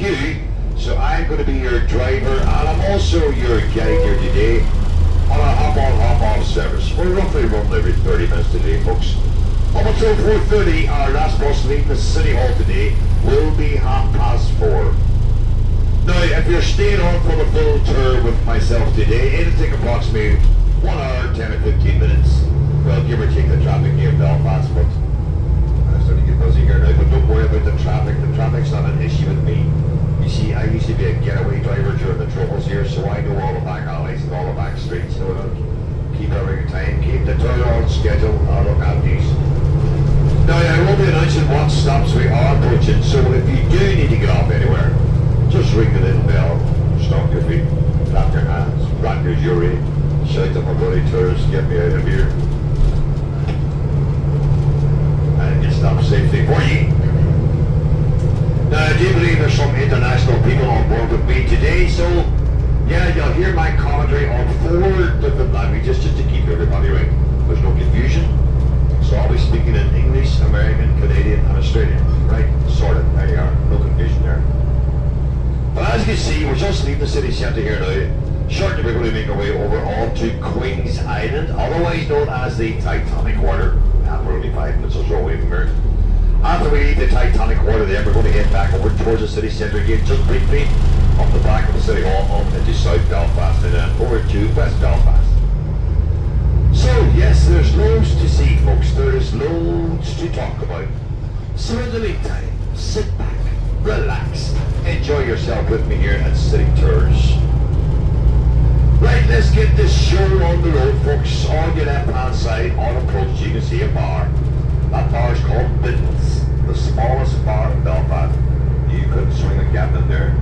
you. So I'm going to be your driver, and I'm also your guide here today on a hop-on, hop-off service. We're roughly running every 30 minutes today, folks. Up until 4:30, our last bus leaving the City Hall today will be 4:30. Now, if you're staying on for the full tour with myself today, it'll take approximately 1 hour, 10 or 15 minutes. Well, give or take the traffic near Belfast, but I'm starting to get busy here now, but don't worry about the traffic. The traffic's not an issue with me. You see, I used to be a getaway driver during the Troubles here, so I know all the back alleys and all the back streets, so keep every time, keep the tour on schedule, I'll look at these. Now, I will be announcing what stops we are approaching, so if you do need to get off anywhere, just ring the little bell, stomp your feet, clap your hands, rock your jury, shout at my bloody tourists, get me out of here, and get stopped safely for you. Now, I do believe there's some international people on board with me today, so yeah, you'll hear my commentary on 4 different languages just to keep everybody right. There's no confusion. So I'll be speaking in English, American, Canadian, and Australian. Right? Sorted. There you are. No confusion there. But as you can see, we're just leaving the city centre here now. Shortly we're going to make our way over on to Queen's Island, otherwise known as the Titanic Quarter. We're only 5 minutes or so away from here. After we leave the Titanic Quarter then, we're going to head back over towards the city centre again, just briefly, up the back of the City Hall, up into South Belfast, and then over to West Belfast. So, yes, there's loads to see, folks. There's loads to talk about. So in the meantime, sit back, relax, enjoy yourself with me here at City Tours. Right, let's get this show on the road, folks. On your left-hand side, on approach, you can see a bar. That bar is called Biddle's, the smallest bar in Belfast. You could swing a gap in there.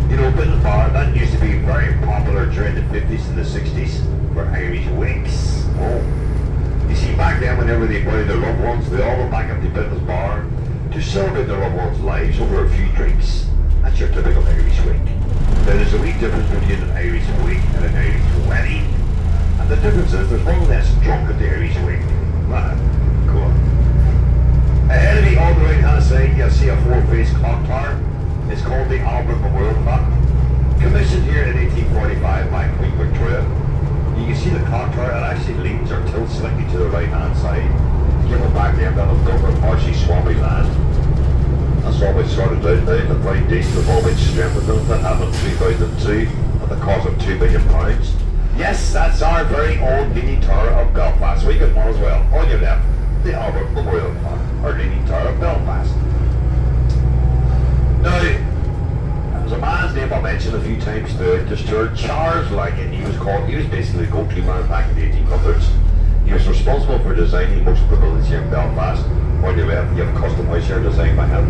You know, Biddle's Bar, that used to be very popular during the 50s and the 60s. For Irish wakes. Oh. You see, back then, whenever they buried their loved ones, they all went back up to Biddle's Bar to celebrate their loved ones' lives over a few drinks. That's your typical Irish wake. Now, there's a wee difference between an Irish wake and an Irish wedding. And the difference is there's one less drunk at the Irish wake. Man, cool. Ahead of me, on the right-hand side, you'll see a 4-face clock tower. It's called the Albert Memorial Clock. Commissioned here in 1845 by Queen Victoria. You can see the clock tower, it actually leans or tilts slightly to the right-hand side. Give it back there, that'll go over marshy, swampy land. That's all we sorted out now. The foundations have all been strengthened. That happened in 2002 at the cost of £2 million. Yes, that's our very own Leaning Tower of Belfast. We got one as well. On your left, the Albert Memorial Clock, our Leaning Tower of Belfast. Now, there's a man's name I mentioned a few times throughout this tour, Charles Langan. He was basically the go-to man back in the 1800s. He was responsible for designing most of the buildings here in Belfast. On your left, you have a custom house here designed by him.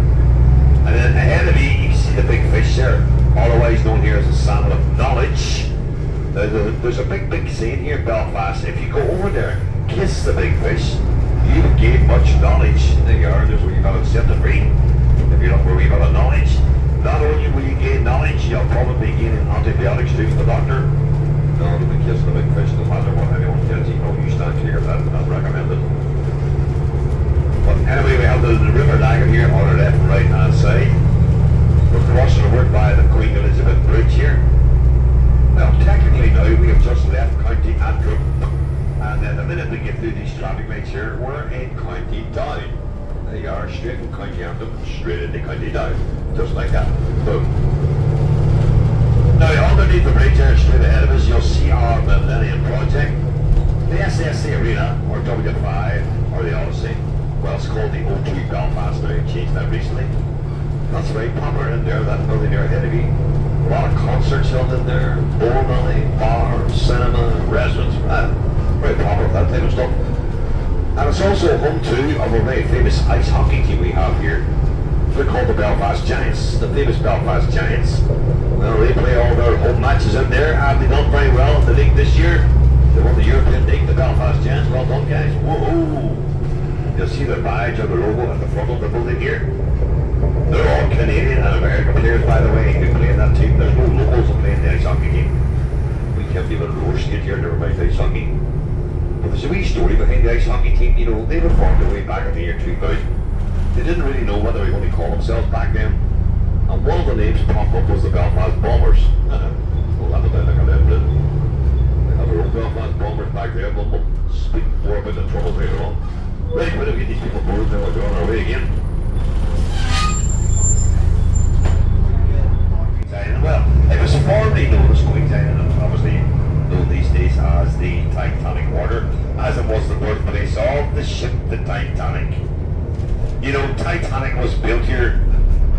And then ahead of me, you can see the big fish there, otherwise known here as the Salmon of Knowledge. Now, there's a big scene here in Belfast. If you go over there, kiss the big fish, you will gain much knowledge. There you are, there's where you got to set the free. If you're not where you got a knowledge, not only will you gain knowledge, you'll probably gain antibiotics too from the doctor. No, don't be kissing the big fish, no matter what anyone tells you. No, you stand clear of that, not recommended. But anyway, we have the River Lagan here on our left and right hand side. We're crossing the word by the Queen Elizabeth Bridge here. Well, technically now we have just left County Antrim, and then the minute we get through these traffic lights here, we're in County Down. There you are, straight from County Antrim, straight into County Down. Just like that. Boom. Now, underneath the bridge there, straight ahead of us, you'll see our Millennium Project. The SSC Arena, or W5, or the Odyssey. Well, it's called the O2 Belfast now, changed that recently. That's very popular in there, that building there ahead of you. A lot of concerts held in there, bowling alley, bar, cinema, restaurants, very popular, that type of stuff. And it's also home too of a very famous ice hockey team we have here. They're called the Belfast Giants, the famous Belfast Giants. Well, they play all their home matches in there, and they've done very well in the league this year. They won the European League, the Belfast Giants. Well done, guys. Whoa! You'll see their badge or the logo at the front of the building here. They're all Canadian and American players, by the way, who play in that team. There's no locals who play in the ice hockey team. We can't even roller skate here, never mind ice hockey. But there's a wee story behind the ice hockey team. You know, they were formed way back in the year 2000. They didn't really know what they were going to call themselves back then. And one of the names popped up was the Belfast Bombers. We'll have a look at them. They have their own Belfast Bombers back there, but we'll speak more about the trouble later on. Right, we're going to get these people boarded, then we'll go on our way again. Well, it was formerly known as Queensland, and obviously known these days as the Titanic Water, as it was the birthplace of the ship, the Titanic. You know, Titanic was built here.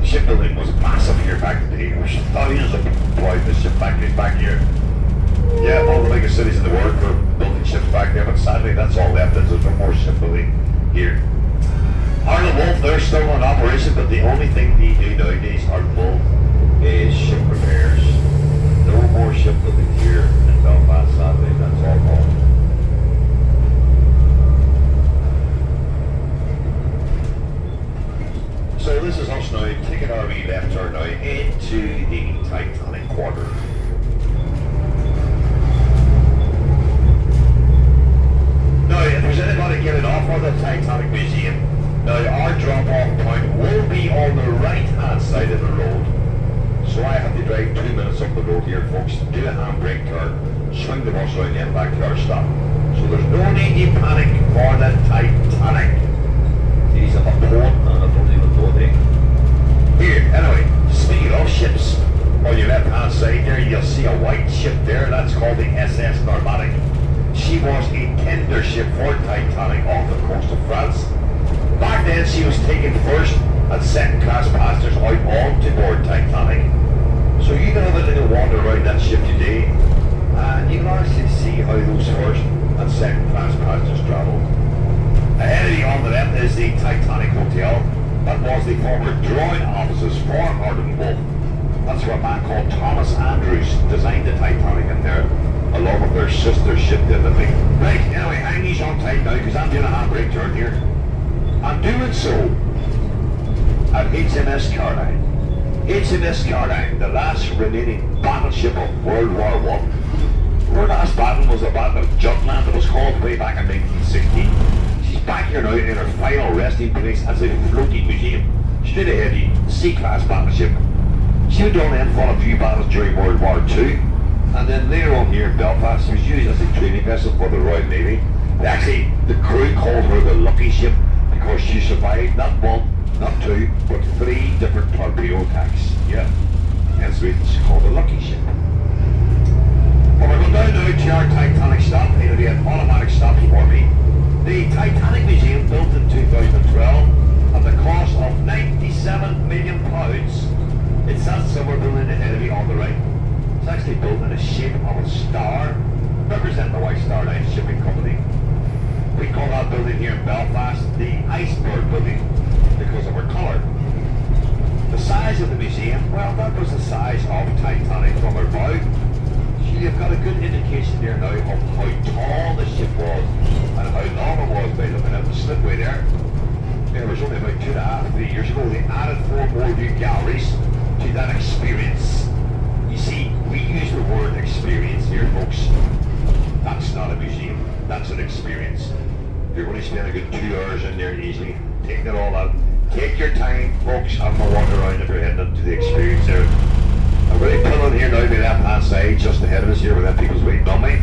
Shipbuilding was massive here back in the day. There was thousands of people employed in the ship factories back here. Yeah, all the biggest cities in the world were building ships back there, but sadly that's all left. There's no more shipbuilding here. Harland Wolff, they're still in operation, but the only thing they do nowadays, Harland Wolff, is ship repairs. No more shipbuilding here in Belfast, sadly. That's all gone. So this is us now taking our wee left turn now into the Titanic Quarter. Now, if there's anybody getting off of the Titanic Museum, now our drop-off point will be on the right-hand side of the road. So I have to drive 2 minutes up the road here, folks, do a handbrake turn, swing the bus around and back to our stop. So there's no need to panic for the Titanic. These are the port and I don't even know they. Here, anyway, speaking of ships, on your left hand side there you'll see a white ship there, that's called the SS Normandic. She was a tender ship for Titanic off the coast of France. Back then she was taking first and second class passengers out on to board Titanic. So you can have a little wander around that ship today and you can actually see how those first and second class passengers travel. Ahead of you on the left is the Titanic Hotel. That was the former drawing offices for Harland Wolff. That's where a man called Thomas Andrews designed the Titanic in there, along with their sister ship, the Airlink. Right, anyway, hang these on tight now because I'm doing a handbrake turn here. I'm doing so at HMS Caroline. HMS Caroline, the last remaining battleship of World War I. Her last battle was the Battle of Jutland. It was called way back in 1916. She's back here now in her final resting place as a floating museum. Straight ahead, the C-class battleship. She would only then fought a few battles during World War II. And then later on here in Belfast, she was used as a training vessel for the Royal Navy. Actually, the crew called her the Lucky Ship because she survived not one, not two, but 3 different torpedo attacks. Yeah, hence the reason she's called the Lucky Ship. Well, we're going down now to our Titanic stop. It'll be an automatic stop for me. The Titanic Museum, built in 2012, at the cost of £97 million. It's that silver building ahead of me on the right. It's actually built in the shape of a star, representing the White Star Line Shipping Company. We call that building here in Belfast the Iceberg Building because of her colour. The size of the museum, well, that was the size of Titanic from her bow. So you've got a good indication there now of how tall the ship was and how long it was by looking at the slipway there. It was only about 2.5, 3 years ago. They added 4 more new galleries to that experience. You see, we use the word experience here, folks. That's not a museum, that's an experience. You're going to spend a good 2 hours in there easily, taking it all out. Take your time, folks, have a wander around if you're heading into the experience there. I'm going to pull in here now to the left hand side, just ahead of us here, where them people's waiting on me.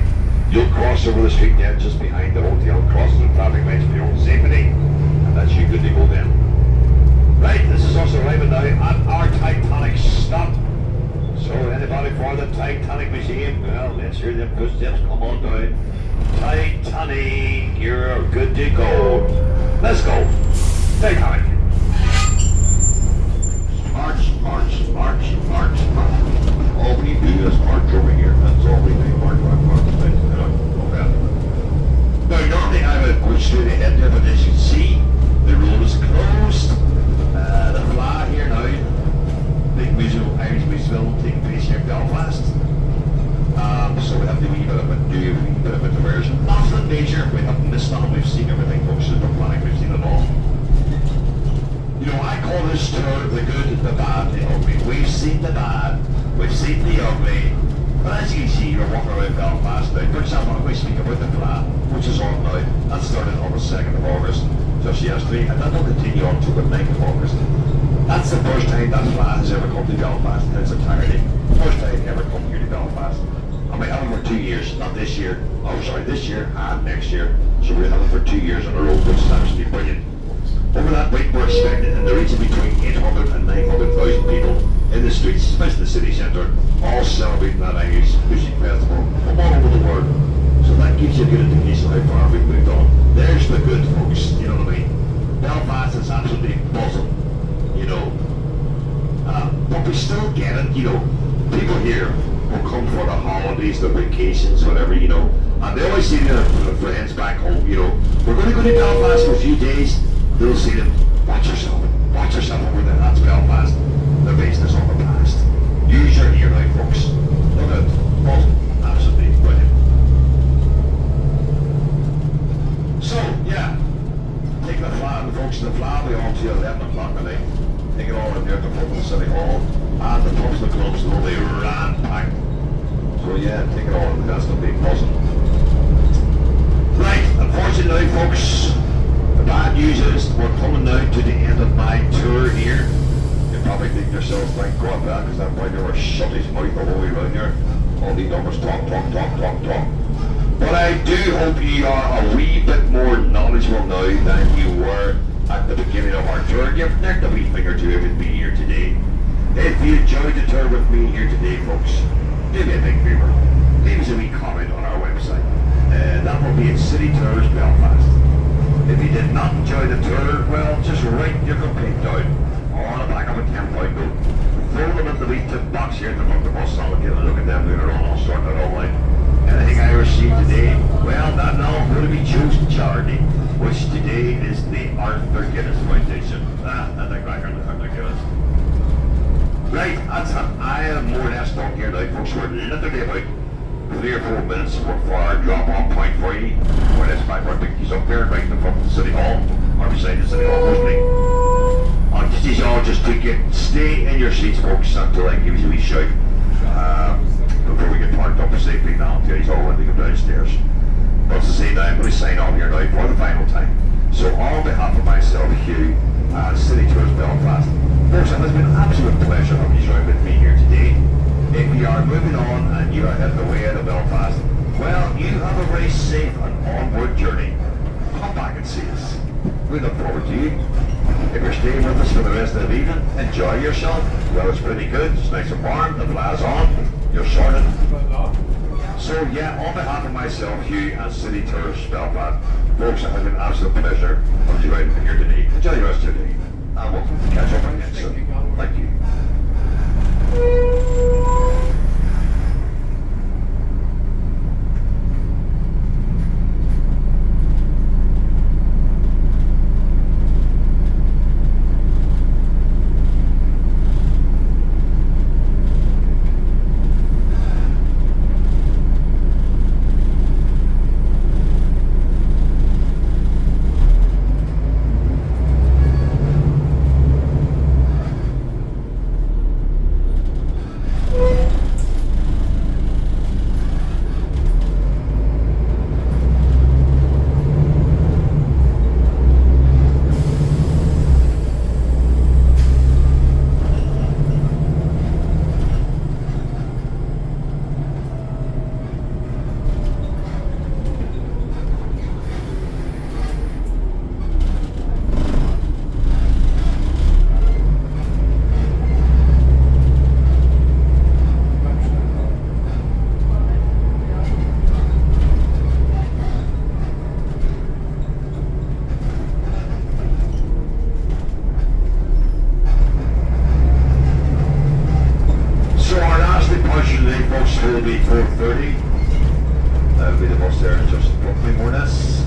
You'll cross over the street then, just behind the hotel, crosses the traffic lights for your own safety, and that's you good to go then. Right, this is us arriving now at our Titanic stop. So anybody for the Titanic Museum, well, let's hear them footsteps come on down. Titanic, you're good to go. Let's go. Titanic. March, march, march, march, march. All we do is march over here. That's all we do. March, march, march. Now, normally I would go straight ahead there, but as you can see, the road is closed. The flag here now, big musical Irish musical taking place here in Belfast. So we have to do a bit of a diversion. Nothing major, we haven't missed nothing, we've seen everything, folks, there's no panic, we've seen it all. You know, I call this tour the good, the bad, the ugly. We've seen the bad, we've seen the ugly. But as you can see, we're walking around Belfast now. For example, I'm going to speak about the flat, which is on now. That started on the 2nd of August, just yesterday, and that will continue on until the 9th of August. That's the first time that flat has ever come to Belfast in its entirety. First time ever come here to Belfast. And we have it for 2 years, not this year. Oh, sorry, this year and next year. So we have it for 2 years in a row, which is absolutely brilliant. Over that week, we're expecting in the region between 800 and 900,000 people in the streets, especially the city centre, all celebrating that Irish music festival from all over the world. So that gives you a good indication of how far we've moved on. There's the good, folks, you know what I mean? Belfast is absolutely buzzing, you know. But we still get it, you know. People here will come for the holidays, the vacations, whatever, you know. And they always see their friends back home, you know. We're going to go to Belfast for a few days. They'll see them. Watch yourself over there. That's Belfast. They're basing this on the past. Use your ear now, folks. Look at it. Awesome. Absolutely brilliant. So, yeah. Take the fly, the folks in the fly, we all to 11 o'clock at night. Take it all in there at the front of the City Hall. And the pubs and the clubs will be ram-packed. So, yeah, take it all in. That's going to be awesome. Right, unfortunately, folks, the bad news is we're coming now to the end of my tour here. You probably think to yourselves, thank God for that, because that boy never shut his mouth the whole way around here. All these numbers talk. But I do hope you are a wee bit more knowledgeable now than you were at the beginning of our tour. You've nicked a wee thing or two with me here today. If you enjoyed the tour with me here today, folks, do me a big favour. Leave us a wee comment on our website. That will be at City Tours Belfast. If you did not enjoy the tour, well, just write your complaint down on the back of a 10-point note. Throw them in the wee tip box here at the front of the bus stop and get a look at them later on. I'll sort that all out. Anything I received today, well, that now going to be chosen charity, which today is the Arthur Guinness Foundation. That's a cracker, the Arthur Guinness. Right, that's it. I am more or less stuck here now, folks. We're literally about 3 or 4 minutes for our drop-off point for you. When it's back, we're picking up here right in the front of the City Hall, or beside the City Hall, mostly. I'll get these all just to stay in your seats, folks, until I give you a wee shout. Before we get parked up safely now, until he's all ready to go downstairs. But as I say now, I'm going to sign off here now for the final time. So on behalf of myself, Hugh, City Tours Belfast, folks, it has been an absolute pleasure having you join with me here today. If you are moving on and you are heading away out of Belfast, well, you have a very safe and onward journey. Come back and see us. We look forward to you. If you're staying with us for the rest of the evening, enjoy yourself. Well, it's pretty good. It's nice and warm. The fly's on. You're sorted. So, yeah, on behalf of myself, Hugh, and City Tours Belfast, folks, it has been an absolute pleasure having you out here today. Enjoy the rest of your day. And we'll catch up again soon. Thank you. Will be 4:30. That'll be the bus there in just roughly more or less.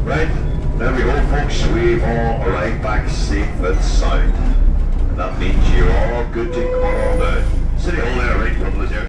Right, there we go, folks. We've all arrived back safe and sound. And that means you're all good to go.